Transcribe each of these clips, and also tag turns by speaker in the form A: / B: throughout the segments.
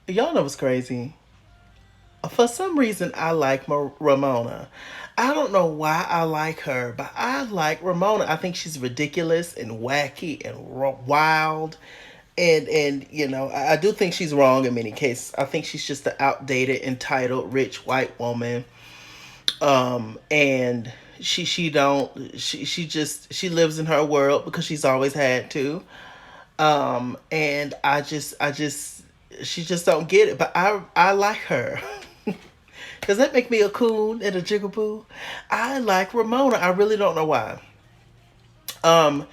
A: Y'all know what's crazy? For some reason, I like Ramona. I don't know why I like her, but I like Ramona. I think she's ridiculous and wacky and wild. And I do think she's wrong in many cases. I think she's just an outdated, entitled, rich white woman. And she lives in her world because she's always had to. And I just she just don't get it. But I like her. Does that make me a coon and a jigaboo? I like Ramona. I really don't know why. Um,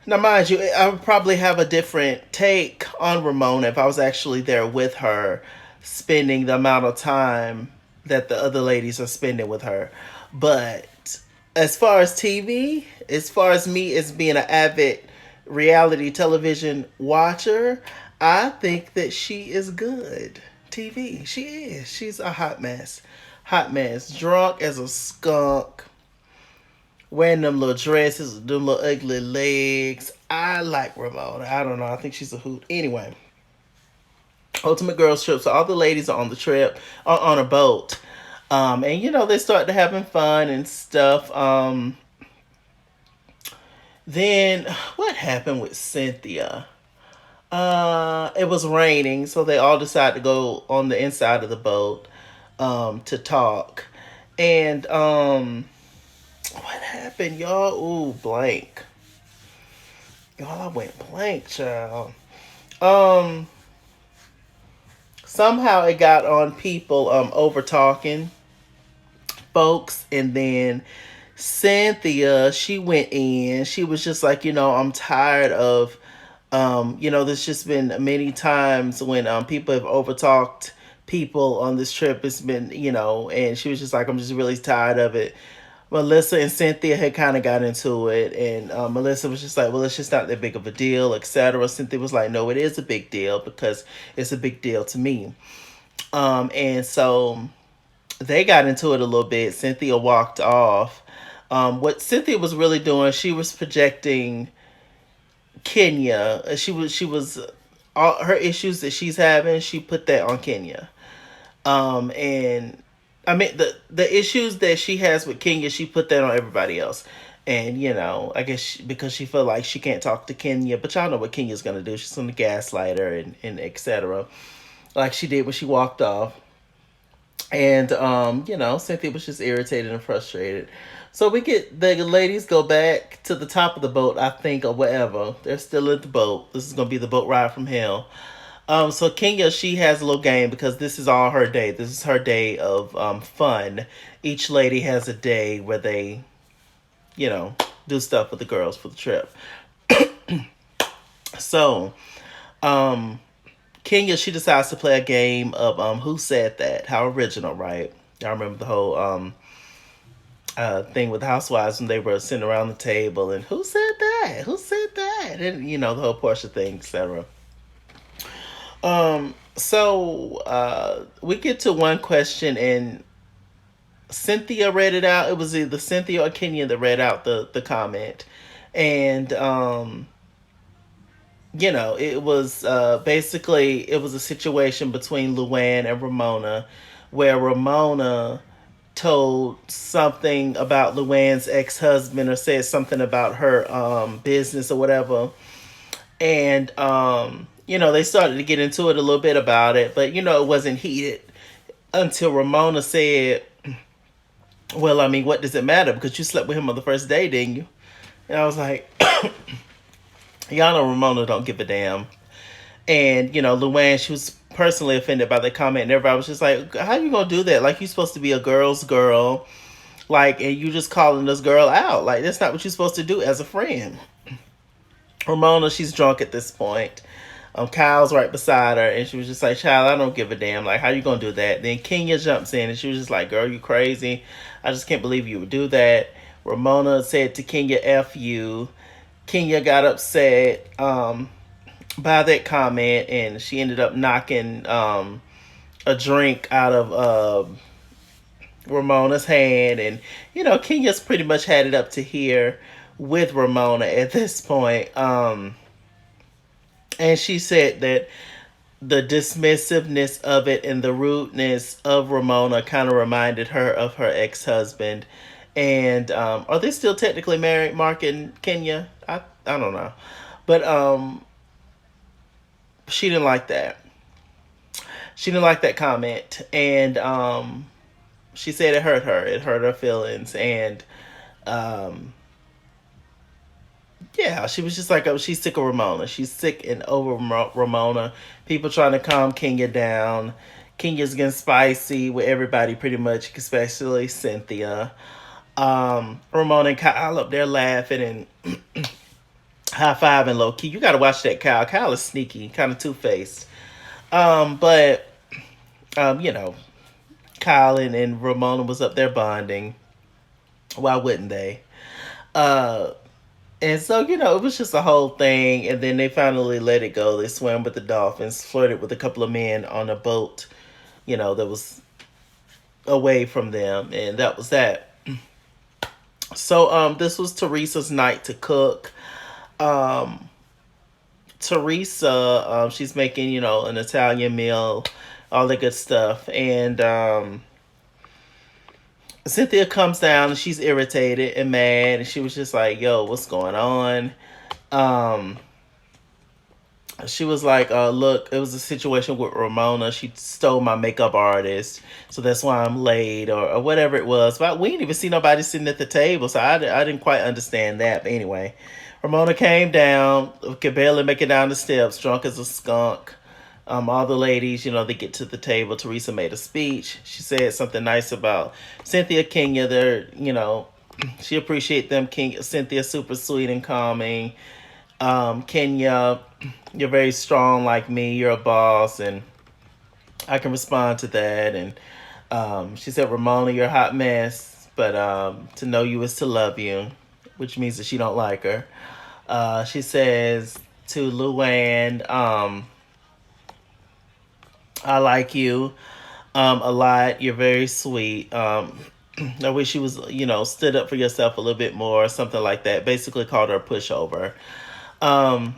A: Now, mind you, I would probably have a different take on Ramona if I was actually there with her, spending the amount of time that the other ladies are spending with her. But as far as TV, as far as me as being an avid reality television watcher, I think that she is good TV. She is. She's a hot mess. Hot mess. Drunk as a skunk, wearing them little dresses, them little ugly legs. I like Ramona. I don't know. I think she's a hoot. Anyway, Ultimate Girls Trip. So all the ladies are on the trip, on a boat. And they start to having fun and stuff. Then what happened with Cynthia? It was raining, so they all decided to go on the inside of the boat to talk. And what happened, y'all? Ooh, blank. Y'all, I went blank, child. Um, Somehow it got on people over talking folks, and then Cynthia, she went in. She was just like, I'm tired of, there's just been many times when people have overtalked people on this trip. It's been, and she was just like, I'm just really tired of it. Melissa and Cynthia had kind of got into it, and Melissa was just like, "Well, it's just not that big of a deal, etc." Cynthia was like, "No, it is a big deal because it's a big deal to me." And so they got into it a little bit. Cynthia walked off. What Cynthia was really doing, she was projecting Kenya. She was all her issues that she's having. She put that on Kenya. And I mean the issues that she has with Kenya, she put that on everybody else. And I guess because she feel like she can't talk to Kenya, but y'all know what Kenya's gonna do. She's gonna gaslight her and etc. Like she did when she walked off. And Cynthia was just irritated and frustrated. So we get the ladies go back to the top of the boat, I think, or whatever. They're still at the boat. This is gonna be the boat ride from hell. So Kenya, she has a little game because this is all her day. This is her day of fun. Each lady has a day where they, you know, do stuff with the girls for the trip. So, um, Kenya, she decides to play a game of Who Said That? How original, right? I remember the whole thing with Housewives when they were sitting around the table and who said that? Who said that? And the whole Portia thing, etc. So we get to one question and Cynthia read it out. It was either Cynthia or Kenya that read out the comment. And it was basically it was a situation between Luann and Ramona where Ramona told something about Luann's ex-husband or said something about her business or whatever. And they started to get into it a little bit about it, but it wasn't heated until Ramona said, "Well, I mean, what does it matter? Because you slept with him on the first day, didn't you?" And I was like, "Y'all know Ramona don't give a damn." And Luann, she was personally offended by the comment, and everybody was just like, "How you gonna do that? Like, you supposed to be a girl's girl, like, and you just calling this girl out? Like, that's not what you're supposed to do as a friend." Ramona, she's drunk at this point. Kyle's right beside her, and she was just like, "Child, I don't give a damn. Like, how you gonna do that?" Then Kenya jumps in, and she was just like, "Girl, you crazy? I just can't believe you would do that." Ramona said to Kenya, "F you." Kenya got upset by that comment, and she ended up knocking a drink out of Ramona's hand, and Kenya's pretty much had it up to here with Ramona at this point. And she said that the dismissiveness of it and the rudeness of Ramona kind of reminded her of her ex-husband. And are they still technically married, Mark and Kenya? I don't know. But she didn't like that. She didn't like that comment. And she said it hurt her. It hurt her feelings. And um, yeah, she was just like, oh, she's sick of Ramona. She's sick and over Ramona. People trying to calm Kenya down. Kenya's getting spicy with everybody pretty much, especially Cynthia. Ramona and Kyle up there laughing and high fiving low key. You got to watch that Kyle. Kyle is sneaky, kind of two faced. But you know, Kyle and Ramona was up there bonding. Why wouldn't they? Uh, And so, you know, it was just a whole thing. And then they finally let it go. They swam with the dolphins, flirted with a couple of men on a boat, you know, that was away from them. And that was that. So, this was Teresa's night to cook. Um, Teresa, she's making, you know, an Italian meal, all the good stuff. And Cynthia comes down and she's irritated and mad. And she was just like, yo, what's going on? Um, she was like, look, it was a situation with Ramona. She stole my makeup artist. So that's why I'm late or whatever it was. But we didn't even see nobody sitting at the table. So I didn't quite understand that. But anyway, Ramona came down, could barely make it down the steps, drunk as a skunk. All the ladies, you know, they get to the table. Teresa made a speech. She said something nice about Cynthia, Kenya. They're, you know, she appreciate them. Cynthia, super sweet and calming. Kenya, you're very strong like me. You're a boss, and I can respond to that. And she said, Ramona, you're a hot mess, but to know you is to love you, which means that she don't like her. She says to Luann, I like you a lot. You're very sweet. I wish you was, you know, stood up for yourself a little bit more, something like that. Basically called her a pushover. Um,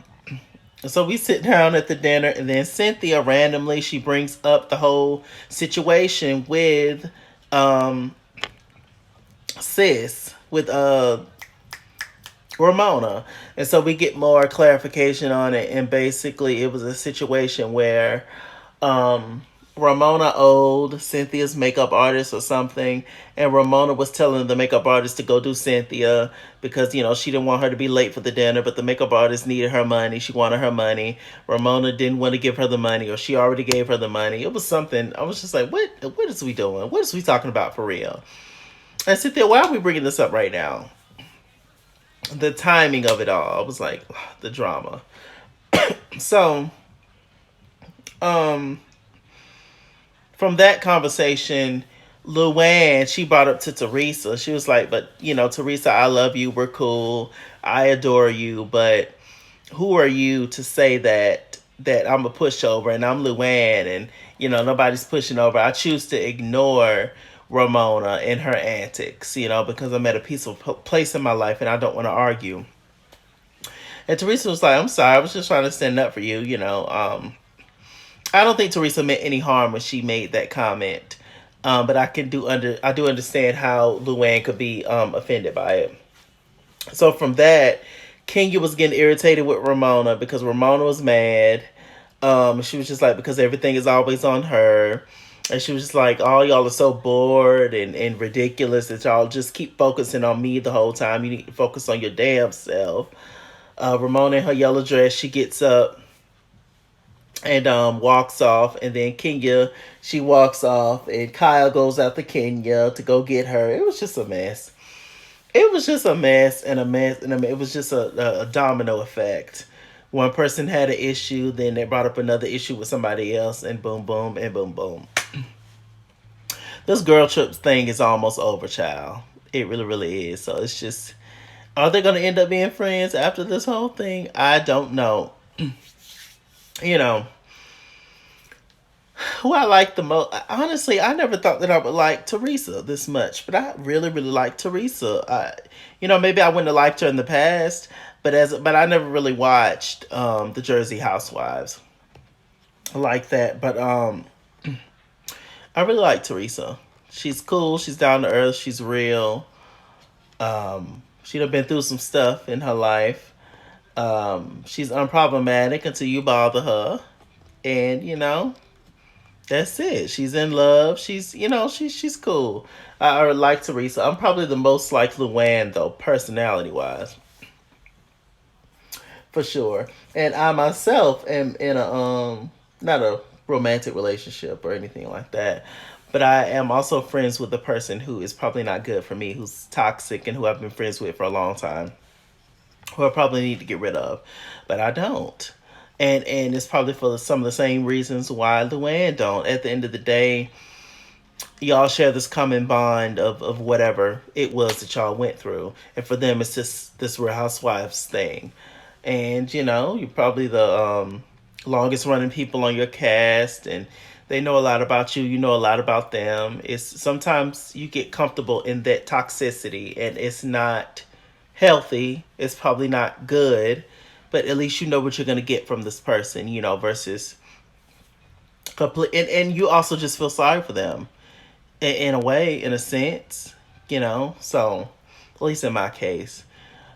A: so we sit down at the dinner, and then Cynthia randomly she brings up the whole situation with um sis with Ramona. And so we get more clarification on it, and basically it was a situation where um Ramona owed Cynthia's makeup artist or something, and Ramona was telling the makeup artist to go do Cynthia because, you know, she didn't want her to be late for the dinner, but the makeup artist needed her money. She wanted her money. Ramona didn't want to give her the money, or she already gave her the money. It was something. I was just like, what is we doing? What is we talking about for real? And Cynthia, why are we bringing this up right now? The timing of it all. I was like, the drama. So, um from that conversation, Luann, she brought up to Teresa. She was like, but, you know, Teresa, I love you. We're cool. I adore you. But who are you to say that I'm a pushover and I'm Luann and, you know, nobody's pushing over. I choose to ignore Ramona and her antics, you know, because I'm at a peaceful place in my life and I don't want to argue. And Teresa was like, I'm sorry. I was just trying to stand up for you, you know. I don't think Teresa meant any harm when she made that comment. But I do understand how Luann could be offended by it. So from that, Kenya was getting irritated with Ramona because Ramona was mad. She was just like, because everything is always on her. And she was just like, all y'all are so bored and ridiculous that y'all just keep focusing on me the whole time. You need to focus on your damn self. Ramona in her yellow dress, she gets up and walks off, and then Kenya, she walks off, and Kyle goes after Kenya to go get her. It was just a mess. It was just a mess and a mess and a mess. It was just a domino effect. One person had an issue, then they brought up another issue with somebody else, and boom, boom, and boom, boom. This girl trip thing is almost over, child. It really, really is. So it's just, are they going to end up being friends after this whole thing? I don't know. You know, who I like the most. Honestly, I never thought that I would like Teresa this much, but I really, really like Teresa. You know, maybe I wouldn't have liked her in the past, but I never really watched the Jersey Housewives. like that. But I really like Teresa. She's cool. She's down to earth. She's real. She done been through some stuff in her life. She's unproblematic until you bother her, and that's it. She's in love. She's cool. I like Teresa. I'm probably the most like Luann though, personality wise, for sure. And I myself am in a not a romantic relationship or anything like that. But I am also friends with a person who is probably not good for me, who's toxic and who I've been friends with for a long time, who I probably need to get rid of. But I don't. And it's probably for some of the same reasons why Luann don't. At the end of the day, y'all share this common bond of whatever it was that y'all went through. And for them, it's just this Real Housewives thing. And, you're probably the longest running people on your cast. And they know a lot about you. You know a lot about them. It's sometimes you get comfortable in that toxicity. And it's not healthy. It's probably not good. But at least you know what you're going to get from this person, versus complete. And you also just feel sorry for them in a way, in a sense, So, at least in my case,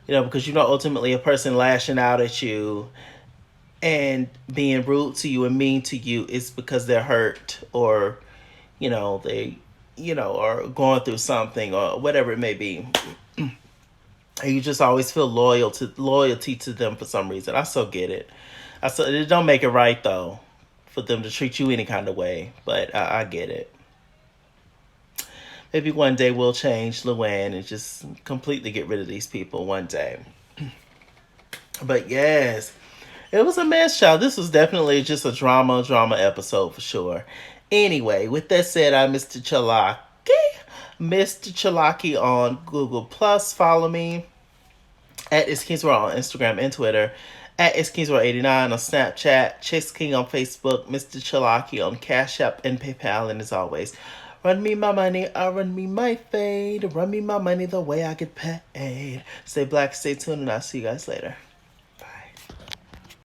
A: because ultimately a person lashing out at you and being rude to you and mean to you is because they're hurt or, they, are going through something or whatever it may be. And you just always feel loyalty to them for some reason. I so get it. It don't make it right though for them to treat you any kind of way, but I get it. Maybe one day we'll change Luann and just completely get rid of these people one day. But yes, it was a mess, child. This was definitely just a drama episode for sure. Anyway, with that said, I'm MrChalaki. MrChalaki on Google Plus. Follow me at It's Kingsworld on Instagram and Twitter. At It's Kingsworld89 on Snapchat. Chase King on Facebook. MrChalaki on Cash App and PayPal. And as always, run me my money, I run me my fade. Run me my money the way I get paid. Stay black, stay tuned, and I'll see you guys later.